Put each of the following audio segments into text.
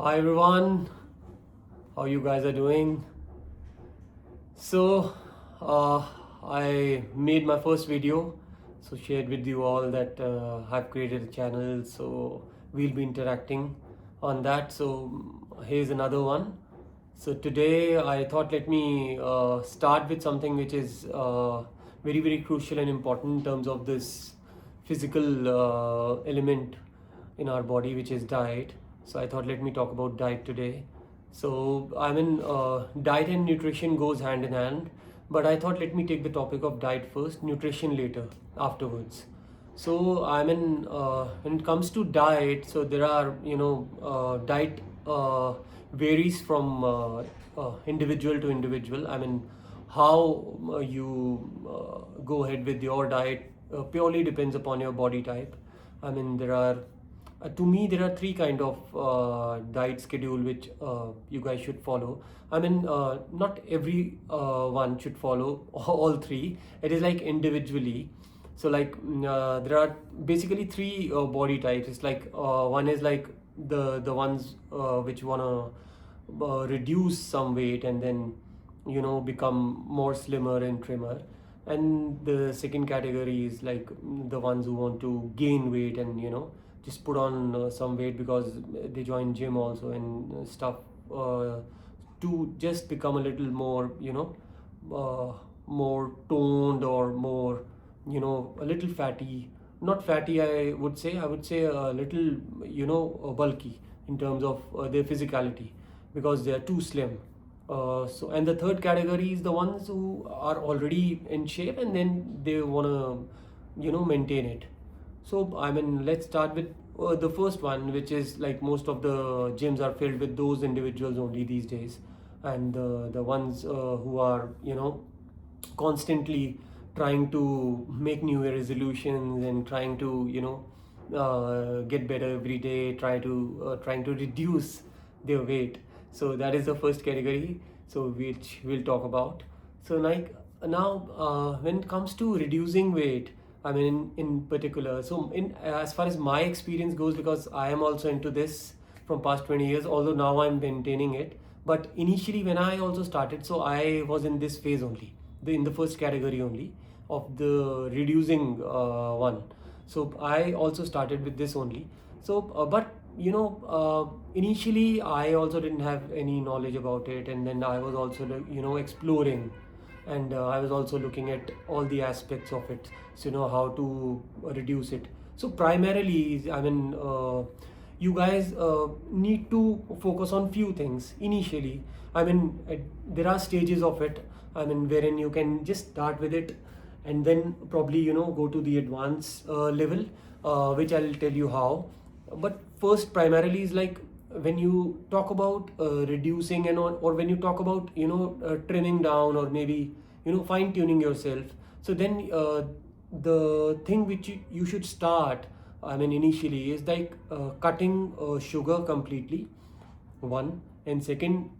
Hi everyone, how you guys are doing? So, I made my first video, so shared with you all that I've created a channel, so we'll be interacting on that. So, here's another one. So, today I thought let me start with something which is very crucial and important in terms of this physical element in our body, which is diet. So I thought let me talk about diet today. So diet and nutrition goes hand in hand, but I thought let me take the topic of diet first, nutrition later, afterwards. So when it comes to diet, so there are diet varies from individual to individual. How you go ahead with your diet purely depends upon your body type. There are to me there are three kind of diet schedule which you guys should follow. Not every one should follow all three. It is like individually. So there are basically three body types. It's like one is like the ones which wanna reduce some weight and then become more slimmer and trimmer, and the second category is like the ones who want to gain weight and just put on some weight because they join gym also and stuff, to just become a little more more toned or more a little fatty, not fatty, I would say a little bulky in terms of their physicality because they are too slim. So and the third category is the ones who are already in shape and then they want to maintain it. So let's start with the first one, which is like most of the gyms are filled with those individuals only these days, and the ones who are constantly trying to make new year resolutions and trying to get better every day, trying to reduce their weight. So that is the first category, so which we'll talk about. So like now when it comes to reducing weight, in particular, so in as far as my experience goes, because I am also into this from past 20 years, although now I'm maintaining it. But initially when I also started, so I was in this phase only, in the first category only of the reducing one. So I also started with this only. So but initially I also didn't have any knowledge about it, and then I was also exploring, and I was also looking at all the aspects of it, so how to reduce it. So primarily you guys need to focus on few things initially. There are stages of it, wherein you can just start with it and then probably go to the advanced level, which I'll tell you how. But first primarily is like when you talk about reducing and or when you talk about trimming down or maybe fine tuning yourself. So then the thing which you should start initially is like cutting sugar completely, one, and second,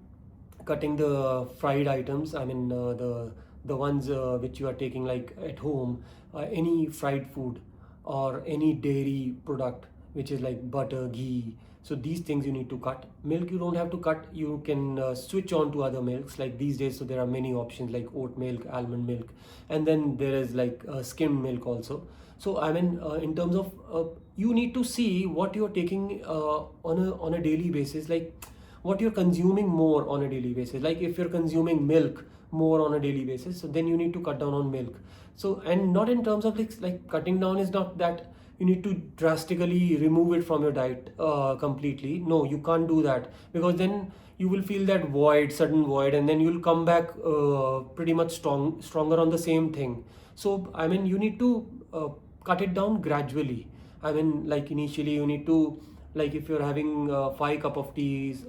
cutting the fried items. The ones which you are taking like at home, any fried food or any dairy product which is like butter, ghee. So these things you need to cut. Milk you don't have to cut, you can switch on to other milks like these days. So there are many options like oat milk, almond milk, and then there is like skim milk also. So in terms of you need to see what you're taking on a daily basis, like what you're consuming more on a daily basis. Like if you're consuming milk more on a daily basis, so then you need to cut down on milk. So, and not in terms of like cutting down is not that you need to drastically remove it from your diet completely. No, you can't do that, because then you will feel that void, sudden void, and then you'll come back pretty much stronger on the same thing. So you need to cut it down gradually. Like initially you need to, like if you're having 5 cup of teas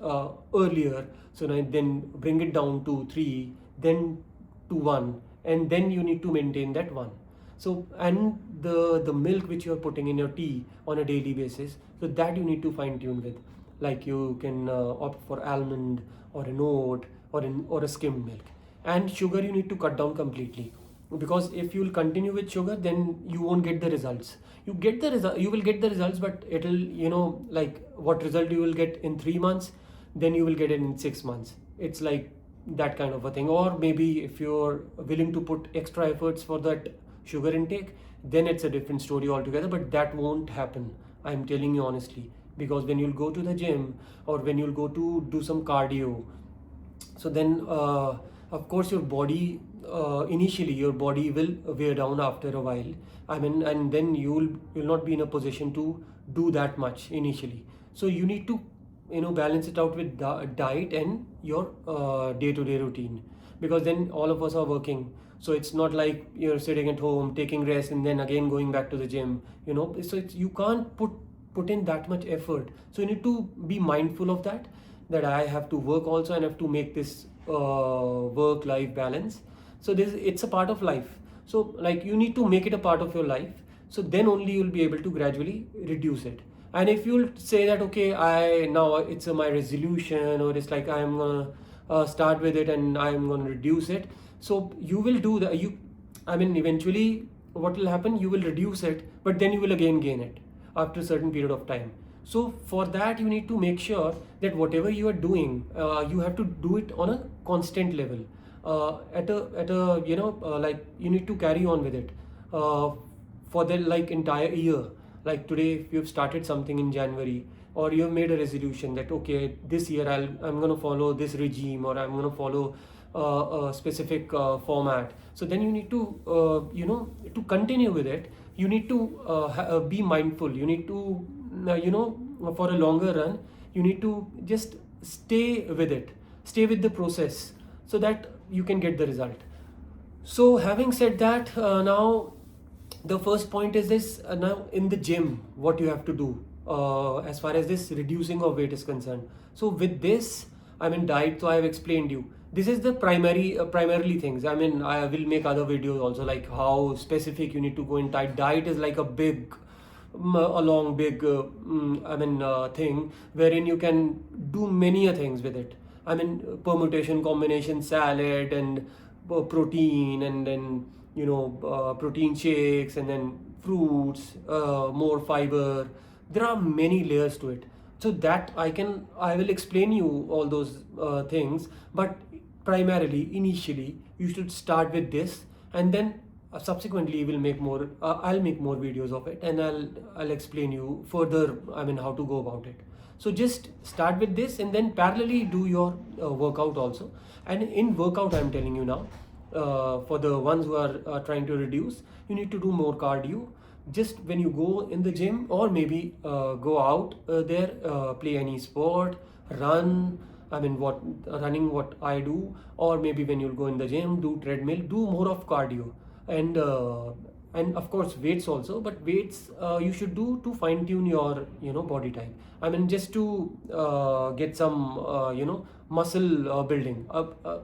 earlier, so then bring it down to 3, then to 1, and then you need to maintain that 1. So and the milk which you're putting in your tea on a daily basis, so that you need to fine tune with. Like you can opt for almond or an oat or a skim milk. And sugar you need to cut down completely. because if you'll continue with sugar, then you won't get the results. You will get the results, but it'll, like what result you will get in 3 months, then you will get it in 6 months. It's like that kind of a thing. Or maybe if you're willing to put extra efforts for that sugar intake, then it's a different story altogether, but that won't happen, I'm telling you honestly. Because when you'll go to the gym, or when you'll go to do some cardio, so then of course your body, initially your body will wear down after a while. I mean, and then you'll not be in a position to do that much initially. So you need to, balance it out with diet and your day-to-day routine. Because then all of us are working, so it's not like you're sitting at home taking rest and then again going back to the gym. So you can't put in that much effort. So you need to be mindful of that, that I have to work also and have to make this work life balance. So this, it's a part of life. So like you need to make it a part of your life, so then only you'll be able to gradually reduce it. And if you'll say that, okay, I now it's my resolution, or it's like I'm gonna start with it and I'm gonna reduce it, so you will do that. I mean, eventually what will happen, you will reduce it, but then you will again gain it after a certain period of time. So for that, you need to make sure that whatever you are doing, you have to do it on a constant level. At a like you need to carry on with it for the like entire year. Like today, if you've started something in January, or you've made a resolution that, okay, this year I'm gonna follow this regime, or I'm gonna follow a specific format. So then you need to to continue with it. You need to be mindful. You need to for a longer run, you need to just stay with it, stay with the process, so that you can get the result. So having said that, now the first point is this. Now in the gym, what you have to do as far as this reducing of weight is concerned. So with this, I mean, diet, so I have explained you, this is the primarily things. I mean, I will make other videos also, like how specific you need to go in diet is like a big thing, wherein you can do many things with it. I mean, permutation, combination, salad, and protein, and then protein shakes, and then fruits, more fiber. There are many layers to it. So that I will explain you all those things, but primarily, initially, you should start with this, and then subsequently we'll make more. I'll make more videos of it, and I'll explain you further. I mean, how to go about it. So just start with this, and then parallelly do your workout also. And in workout, I'm telling you now, for the ones who are trying to reduce, you need to do more cardio. Just when you go in the gym, or maybe go out there, play any sport, run. I mean, running, what I do, or maybe when you'll go in the gym, do treadmill, do more of cardio, and of course weights also. But weights you should do to fine tune your body type. I mean, just to get some muscle building.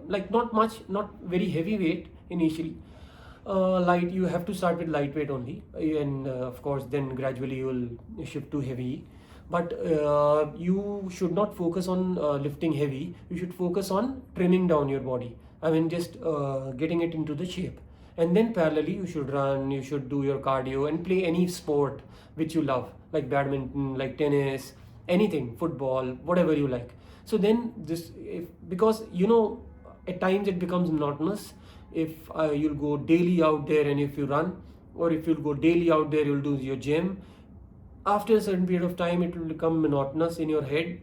Like not much, not very heavy weight initially. Light, you have to start with lightweight only, and of course then gradually you will shift to heavy. But you should not focus on lifting heavy. You should focus on trimming down your body. I mean, just getting it into the shape. And then parallelly, you should run, you should do your cardio, and play any sport which you love, like badminton, like tennis, anything, football, whatever you like. So then because at times it becomes monotonous. If you'll go daily out there, and if you run, or if you'll go daily out there, you'll do your gym, after a certain period of time it will become monotonous in your head,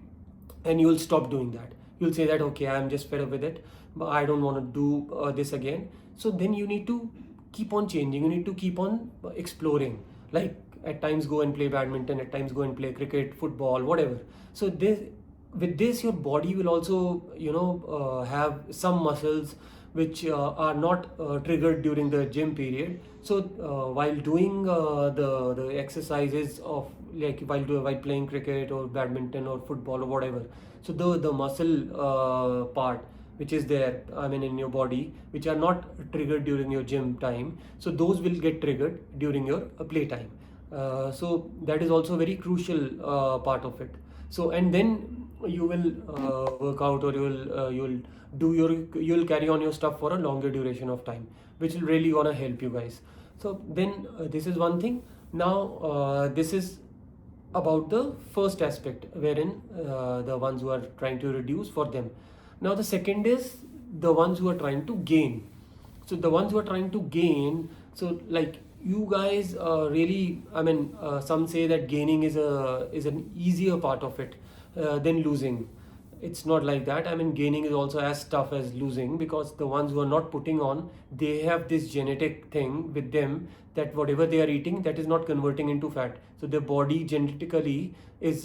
and you will stop doing that. You'll say that, okay, I'm just fed up with it, but I don't want to do this again. So then you need to keep on changing. You need to keep on exploring. Like at times go and play badminton, at times go and play cricket, football, whatever. So with this, your body will also have some muscles which are not triggered during the gym period. So while doing the exercises of, like, while playing cricket or badminton or football or whatever, so the muscle part which is there, I mean, in your body, which are not triggered during your gym time, so those will get triggered during your play time. So that is also a very crucial part of it. So, and then you will work out, or you'll carry on your stuff for a longer duration of time, which will really gonna help you guys. So then this is one thing. Now this is about the first aspect, wherein the ones who are trying to reduce, for them. Now the second is the ones who are trying to gain. So the ones who are trying to gain, so like you guys really, I mean, some say that gaining is an easier part of it than losing. It's not like that. I mean, gaining is also as tough as losing, because the ones who are not putting on, they have this genetic thing with them, that whatever they are eating, that is not converting into fat. So their body genetically is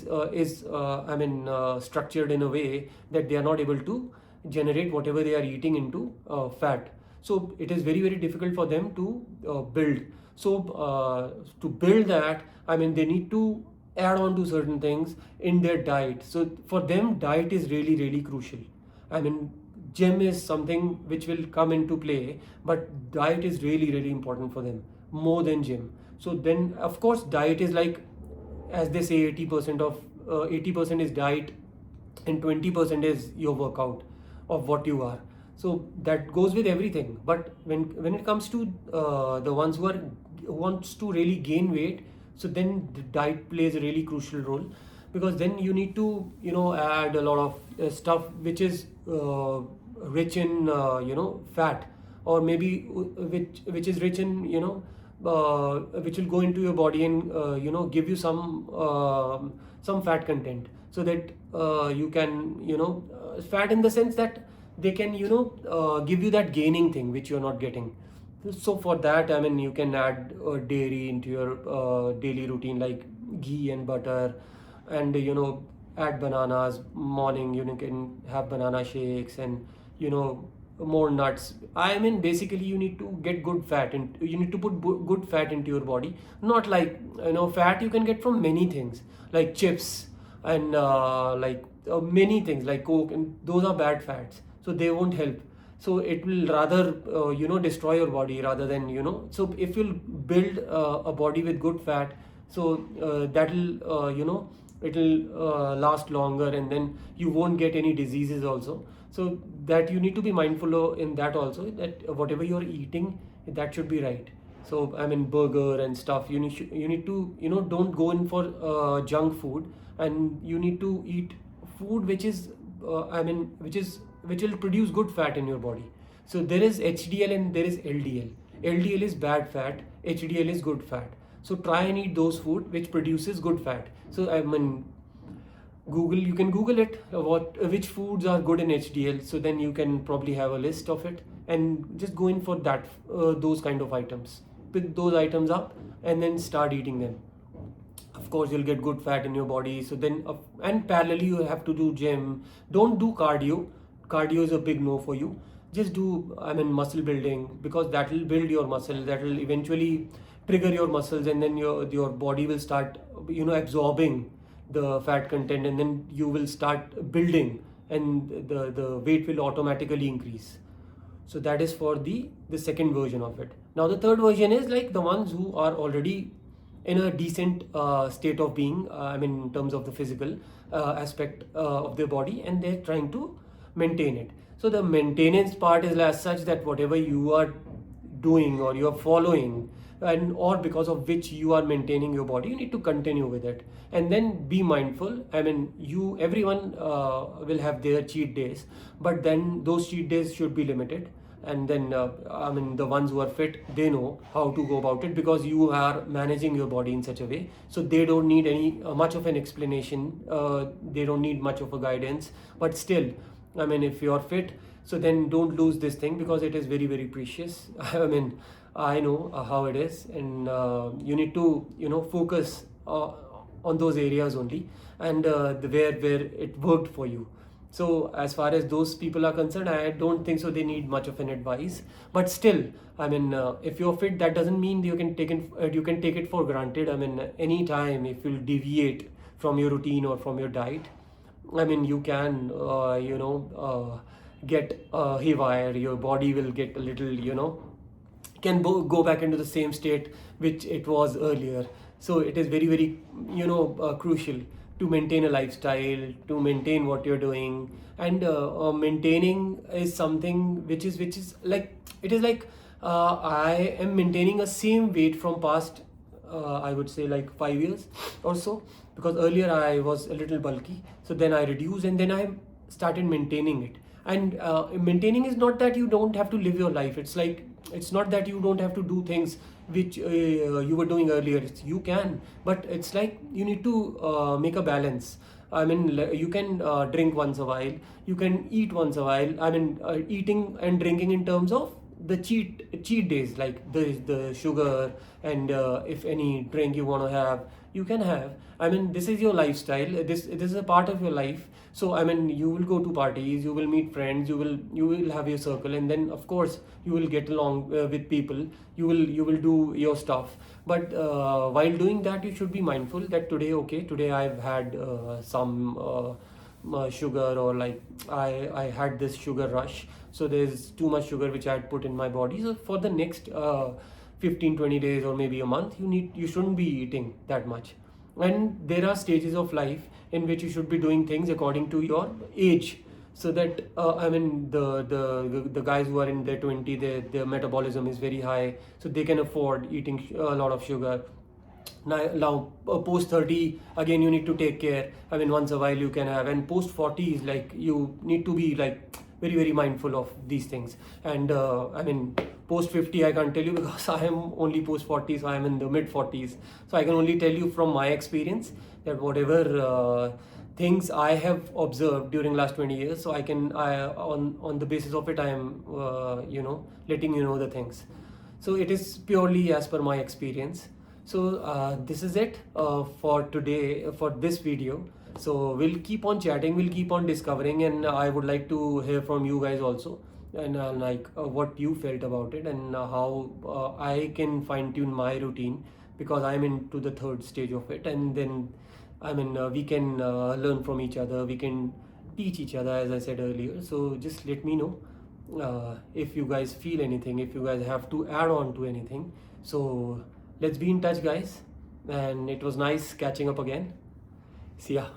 structured in a way that they are not able to generate whatever they are eating into fat. So it is very difficult for them to build. So to build that, I mean, they need to add on to certain things in their diet. So for them, diet is really crucial. I mean, gym is something which will come into play, but diet is really important for them, more than gym. So then, of course, diet is like, as they say, 80% is diet, and 20% is your workout of what you are. So that goes with everything. But when it comes to the ones who wants to really gain weight, so then the diet plays a really crucial role, because then you need to add a lot of stuff which is rich in fat, or maybe which is rich in which will go into your body and give you some fat content, so that you can fat in the sense that they can give you that gaining thing which you're not getting. So for that, I mean, you can add dairy into your daily routine, like ghee and butter, and add bananas. Morning you can have banana shakes, and more nuts. I mean, basically you need to get good fat, and you need to put good fat into your body. Not like fat you can get from many things, like chips, and many things like Coke, and those are bad fats, so they won't help. So it will rather destroy your body, rather than so if you'll build a body with good fat, so that'll it'll last longer, and then you won't get any diseases also. So that you need to be mindful of in that also, that whatever you're eating, that should be right. So I mean, burger and stuff, you need to don't go in for junk food, and you need to eat food which is which will produce good fat in your body. So there is HDL and there is LDL. LDL is bad fat, HDL is good fat. So try and eat those food which produces good fat. So I mean, you can Google it, which foods are good in HDL. So then you can probably have a list of it, and just go in for that, those kind of items. Pick those items up and then start eating them. Of course, you'll get good fat in your body. So then, and parallelly, you have to do gym. Don't do cardio. Cardio is a big no for you. Just do, I mean, muscle building, because that will build your muscle. That will eventually trigger your muscles, and then your body will start absorbing the fat content, and then you will start building, and the weight will automatically increase. So that is for the second version of it. Now the third version is like the ones who are already in a decent state of being, I mean, in terms of the physical aspect of their body, and they're trying to maintain it. So the maintenance part is as such, that whatever you are doing or you are following, and or because of which you are maintaining your body, you need to continue with it, and then be mindful. I mean, everyone will have their cheat days, but then those cheat days should be limited. And then I mean, the ones who are fit, they know how to go about it, because you are managing your body in such a way, so they don't need any much of an explanation, they don't need much of a guidance. But still, I mean, if you're fit, so then don't lose this thing, because it is very precious. I mean, I know how it is, and you need to focus on those areas only, and where it worked for you. So as far as those people are concerned, I don't think so they need much of an advice. But still, I mean, if you're fit, that doesn't mean you can take it for granted. I mean, any time if you deviate from your routine or from your diet, I mean, you can get haywire. Your body will get a little can go back into the same state which it was earlier. So it is very crucial to maintain a lifestyle, to maintain what you're doing. And maintaining is something which is like, it is like, I am maintaining a same weight from past, I would say like 5 years or so, because earlier I was a little bulky, so then I reduced and then I started maintaining it. And maintaining is not that you don't have to live your life. It's like, it's not that you don't have to do things which you were doing earlier. You can, but it's like you need to make a balance. I mean, you can drink once a while, you can eat once a while. I mean, eating and drinking in terms of the cheat days, like the sugar, and if any drink you want to have, you can have. I mean, this is your lifestyle. This is a part of your life. So I mean, you will go to parties, you will meet friends, you will have your circle, and then of course you will get along with people. You will do your stuff. But while doing that, you should be mindful that today, okay, today I've had some sugar, or like I had this sugar rush, so there's too much sugar which I had put in my body. So for the next 15-20 days or maybe a month, you shouldn't be eating that much. And there are stages of life in which you should be doing things according to your age, so that I mean, the guys who are in their 20, their metabolism is very high, so they can afford eating a lot of sugar. Now post 30, again you need to take care. I mean, once a while you can have, and post 40 is like, you need to be like very, very mindful of these things. And I mean, post 50 I can't tell you, because I am only post 40, so I am in the mid 40s. So I can only tell you from my experience that whatever things I have observed during last 20 years, so on the basis of it, I am letting you know the things. So it is purely as per my experience. So this is it for today, for this video. So we'll keep on chatting, we'll keep on discovering, and I would like to hear from you guys also, and what you felt about it, and how I can fine tune my routine, because I'm into the third stage of it. And then I mean, we can learn from each other, we can teach each other, as I said earlier. So just let me know if you guys feel anything, if you guys have to add on to anything. So let's be in touch, guys, and it was nice catching up again. See ya.